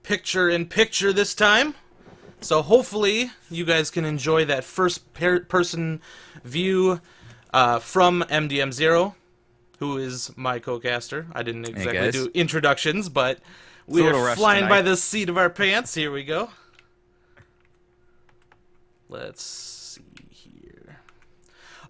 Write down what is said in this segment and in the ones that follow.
picture-in-picture this time. So hopefully you guys can enjoy that first-person view from MDM0, who is my co-caster. I didn't exactly do introductions, but we are flying by the seat of our pants. Here we go. Let's see here.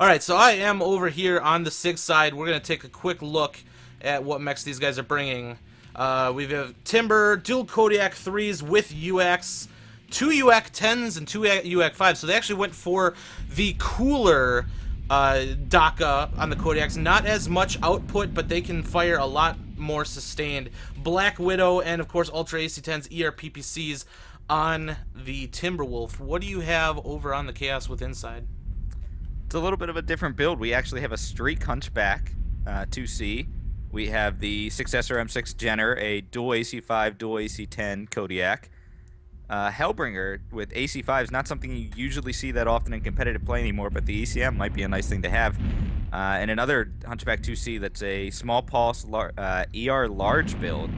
Alright, so I am over here on the SiG side. We're going to take a quick look at what mechs these guys are bringing. We have Timber, dual Kodiak 3s with UX, 2 UAC 10s and 2 UAC 5s. So they actually went for the cooler DACA on the Kodiaks. Not as much output, but they can fire a lot more sustained. Black Widow and, of course, Ultra AC-10s, ERPPCs on the Timberwolf. What do you have over on the Chaos Within side? It's a little bit of a different build. We actually have a Streak Hunchback 2C. We have the 6S or M6 Jenner, a dual AC5, dual AC10 Kodiak. Hellbringer with AC5 is not something you usually see that often in competitive play anymore, but the ECM might be a nice thing to have. And another Hunchback 2C that's a small pulse ER large build.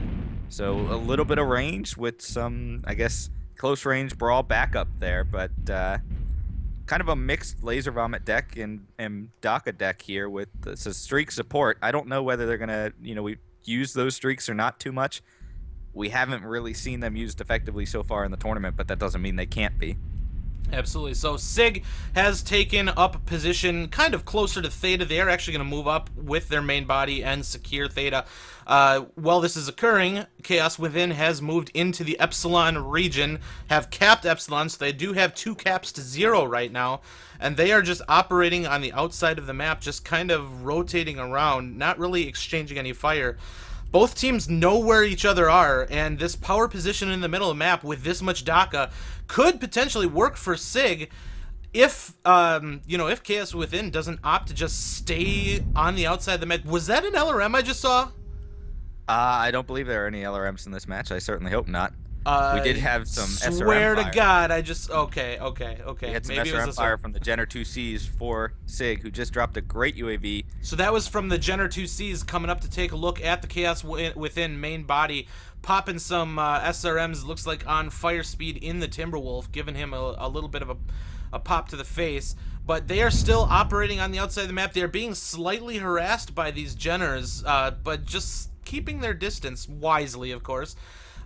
So a little bit of range with some, I guess, close range brawl backup there, but kind of a mixed Laser Vomit deck and DACA deck here with so Streak support. I don't know whether they're gonna, we use those streaks or not too much. We haven't really seen them used effectively so far in the tournament, but that doesn't mean they can't be. Absolutely. So SiG has taken up a position kind of closer to Theta. They are actually going to move up with their main body and secure Theta. While this is occurring, Chaos Within has moved into the Epsilon region, have capped Epsilon, so they do have 2 caps to 0 right now, and they are just operating on the outside of the map, just kind of rotating around, not really exchanging any fire. Both teams know where each other are, and this power position in the middle of the map with this much DACA could potentially work for SiG if, if Chaos Within doesn't opt to just stay on the outside of the map. Was that an LRM I just saw? I don't believe there are any LRMs in this match. I certainly hope not. We did have some SRM Swear fire. to God, I just... Okay. We had some Maybe SRM fire from the Jenner 2Cs for SiG, who just dropped a great UAV. So that was from the Jenner 2Cs coming up to take a look at the Chaos Within main body, popping some SRMs, looks like on fire speed in the Timberwolf, giving him a little bit of a pop to the face. But they are still operating on the outside of the map. They are being slightly harassed by these Jenners, but just keeping their distance wisely, of course.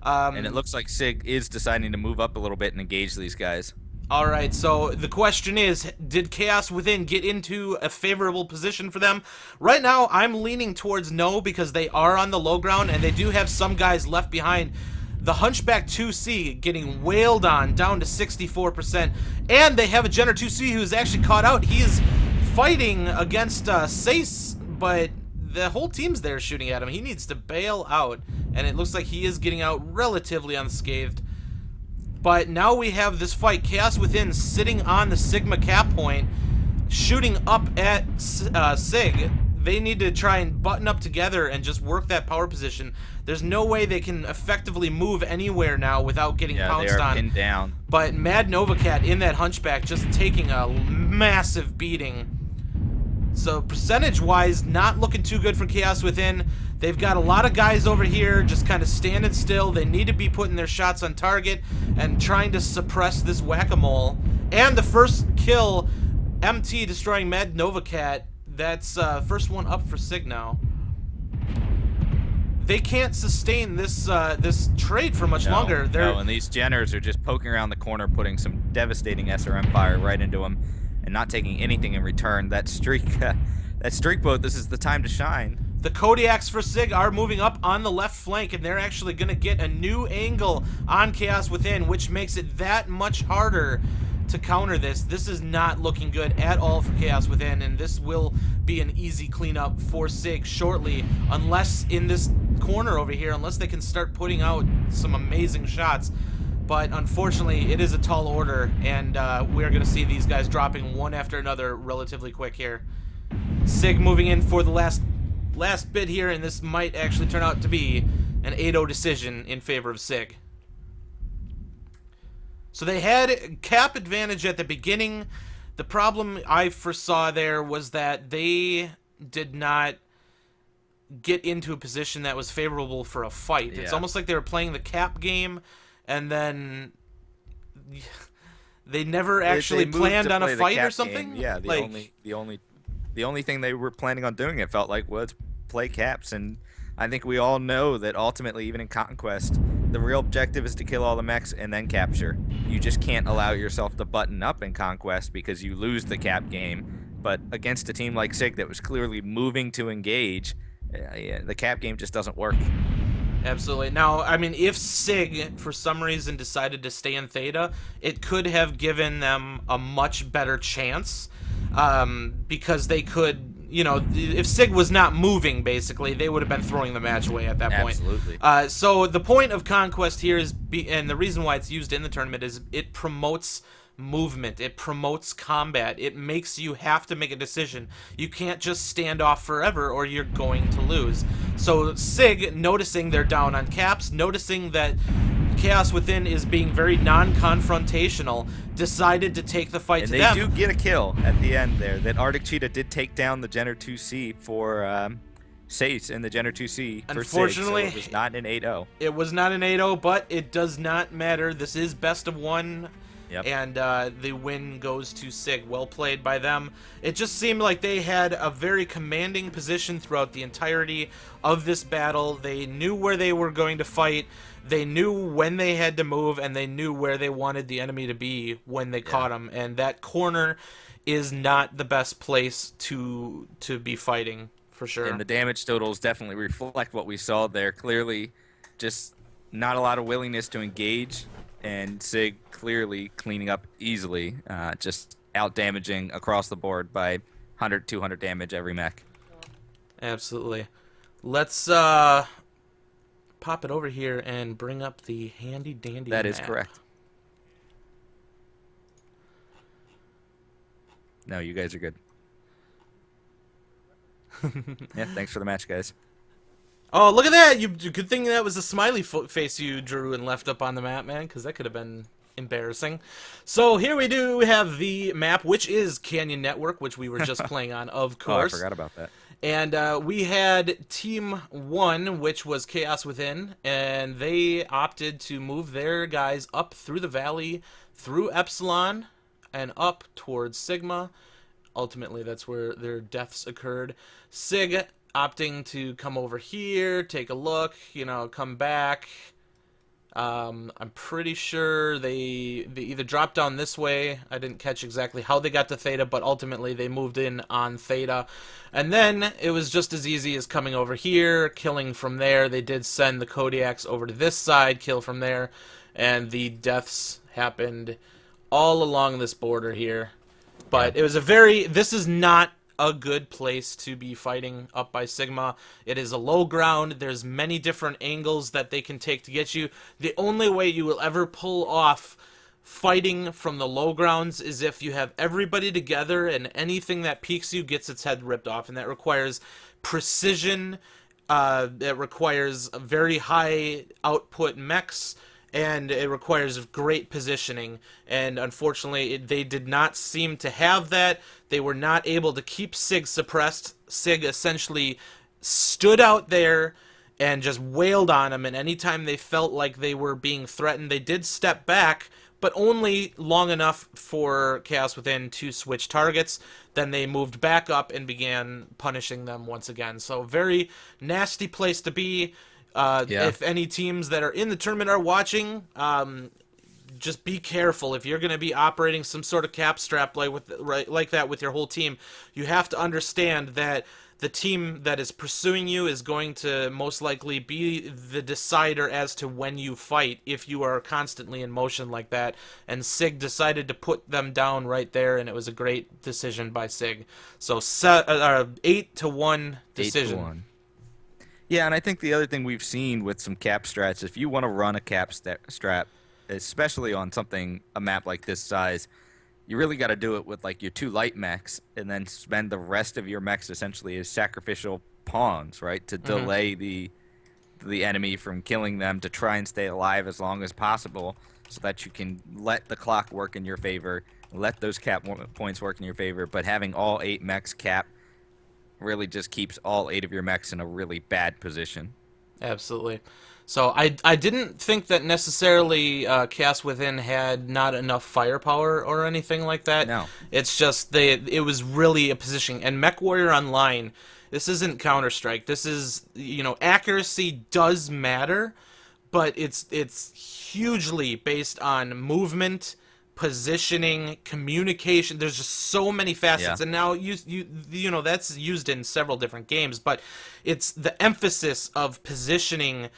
And it looks like SiG is deciding to move up a little bit and engage these guys. Alright, so the question is, did Chaos Within get into a favorable position for them? Right now, I'm leaning towards no, because they are on the low ground, and they do have some guys left behind. The Hunchback 2C getting wailed on, down to 64%. And they have a Jenner 2C who's actually caught out. He is fighting against Sace, but the whole team's there shooting at him. He needs to bail out, and it looks like he is getting out relatively unscathed. But now we have this fight. Chaos Within sitting on the Sigma cap point, shooting up at SiG. They need to try and button up together and just work that power position. There's no way they can effectively move anywhere now without getting pounced on. They are pinned down. But Mad Novacat in that Hunchback just taking a massive beating. So percentage-wise, not looking too good for Chaos Within. They've got a lot of guys over here just kind of standing still. They need to be putting their shots on target and trying to suppress this whack-a-mole. And the first kill, MT destroying Mad Novacat. That's first one up for SiG now. They can't sustain this this trade for much longer. No, and these Jenners are just poking around the corner, putting some devastating SRM fire right into them, and not taking anything in return. That streak boat, this is the time to shine. The Kodiaks for SiG are moving up on the left flank, and they're actually going to get a new angle on Chaos Within, which makes it that much harder to counter this. This is not looking good at all for Chaos Within, and this will be an easy cleanup for SiG shortly, unless in this corner over here, unless they can start putting out some amazing shots. But unfortunately, it is a tall order, and we're going to see these guys dropping one after another relatively quick here. SiG moving in for the last bit here, and this might actually turn out to be an 8-0 decision in favor of SiG. So they had cap advantage at the beginning. The problem I foresaw there was that they did not get into a position that was favorable for a fight. Yeah. It's almost like they were playing the cap game, and then they never They actually moved planned to on a play the fight or cap something. game. Yeah, Like, the only thing they were planning on doing, it felt like, was play caps. And I think we all know that ultimately, even in Conquest, the real objective is to kill all the mechs and then capture. You just can't allow yourself to button up in Conquest because you lose the cap game. But against a team like SiG that was clearly moving to engage, yeah, the cap game just doesn't work. absolutely. Now, I mean, if SiG for some reason decided to stay in Theta, it could have given them a much better chance, because they could. You know, if SiG was not moving, basically, they would have been throwing the match away at that point. Absolutely. So the point of Conquest here is, and the reason why it's used in the tournament is it promotes movement. It promotes combat. It makes you have to make a decision. You can't just stand off forever or you're going to lose. So SiG, noticing they're down on caps, noticing that Chaos Within is being very non-confrontational, decided to take the fight And to they them. do get a kill at the end there. That Arctic Cheetah did take down the Jenner 2C for Sace in the Jenner 2C for Unfortunately, SiG, so it was not an 8-0. It was not an 8-0, but it does not matter. This is best of one. Yep. And the win goes to SiG. Well played by them. It just seemed like they had a very commanding position throughout the entirety of this battle. They knew where they were going to fight. They knew when they had to move, and they knew where they wanted the enemy to be when they caught them. And that corner is not the best place to be fighting, for sure. And the damage totals definitely reflect what we saw there. Clearly, just not a lot of willingness to engage, and SiG clearly cleaning up easily, just out damaging across the board by 100, 200 damage every mech. Absolutely. Let's pop it over here and bring up the handy dandy That is map. correct. No, you guys are good. Yeah, thanks for the match, guys. Oh, look at that! You good thing that was a smiley face you drew and left up on the map, man, because that could have been embarrassing. So here we do have the map, which is Canyon Network, which we were just playing on, of course. Oh, I forgot about that. And we had Team 1, which was Chaos Within, and they opted to move their guys up through the valley, through Epsilon, and up towards Sigma. Ultimately, that's where their deaths occurred. SiG opting to come over here, take a look, you know, come back. I'm pretty sure they either dropped down this way. I didn't catch exactly how they got to Theta, but ultimately they moved in on Theta. And then it was just as easy as coming over here, killing from there. They did send the Kodiaks over to this side, kill from there, and the deaths happened all along this border here. But it was this is not a good place to be fighting up by Sigma. It is a low ground. There's many different angles that they can take to get you. The only way you will ever pull off fighting from the low grounds is if you have everybody together and anything that peeks you gets its head ripped off, and that requires precision. It requires very high output mechs, and it requires great positioning, and unfortunately they did not seem to have that. They were not able to keep SiG suppressed. SiG essentially stood out there and just wailed on them, and anytime they felt like they were being threatened, they did step back, but only long enough for Chaos Within to switch targets. Then they moved back up and began punishing them once again. So very nasty place to be. If any teams that are in the tournament are watching, just be careful. If you're going to be operating some sort of cap strap like that with your whole team, you have to understand that the team that is pursuing you is going to most likely be the decider as to when you fight if you are constantly in motion like that. And SiG decided to put them down right there, and it was a great decision by SiG. So 8-1 decision. 8-1. Yeah, and I think the other thing we've seen with some cap strats, if you want to run a cap strat, especially on a map like this size, you really got to do it with like your 2 light mechs, and then spend the rest of your mechs essentially as sacrificial pawns, right, to delay the enemy from killing them, to try and stay alive as long as possible, so that you can let the clock work in your favor, let those cap points work in your favor. But having all 8 mechs cap really just keeps all 8 of your mechs in a really bad position. Absolutely. So I didn't think that necessarily Chaos Within had not enough firepower or anything like that. No. It's just it was really a positioning. And MechWarrior Online, this isn't Counter-Strike. This is, accuracy does matter, but it's hugely based on movement, positioning, communication. There's just so many facets, Yeah. and now that's used in several different games. But it's the emphasis of positioning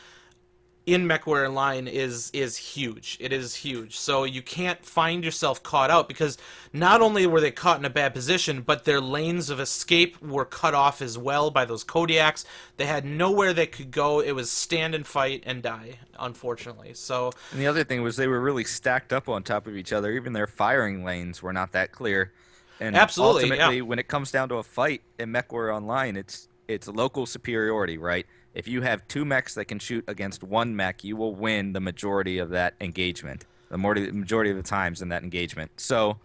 in MechWarrior Online is huge. It is huge. So you can't find yourself caught out, because not only were they caught in a bad position, but their lanes of escape were cut off as well by those Kodiaks. They had nowhere they could go. It was stand and fight and die, unfortunately. So And the other thing was they were really stacked up on top of each other. Even their firing lanes were not that clear. And absolutely, ultimately, yeah. when it comes down to a fight in MechWarrior Online, it's local superiority, right? If you have two mechs that can shoot against one mech, you will win the majority of that engagement, the majority of the times in that engagement. So,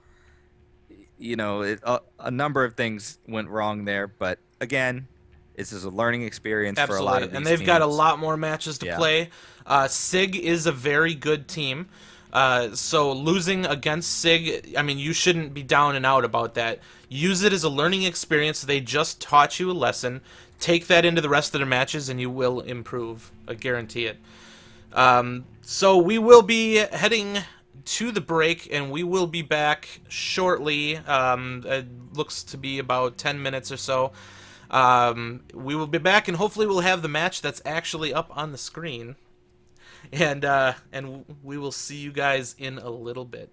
a number of things went wrong there, but again, this is a learning experience for a lot of Absolutely, these and they've got a teams. lot more matches to Yeah. play. SiG is a very good team, so losing against SiG, I mean, you shouldn't be down and out about that. Use it as a learning experience. They just taught you a lesson. Take that into the rest of their matches, and you will improve. I guarantee it. So we will be heading to the break, and we will be back shortly. It looks to be about 10 minutes or so. We will be back, and hopefully we'll have the match that's actually up on the screen. And we will see you guys in a little bit.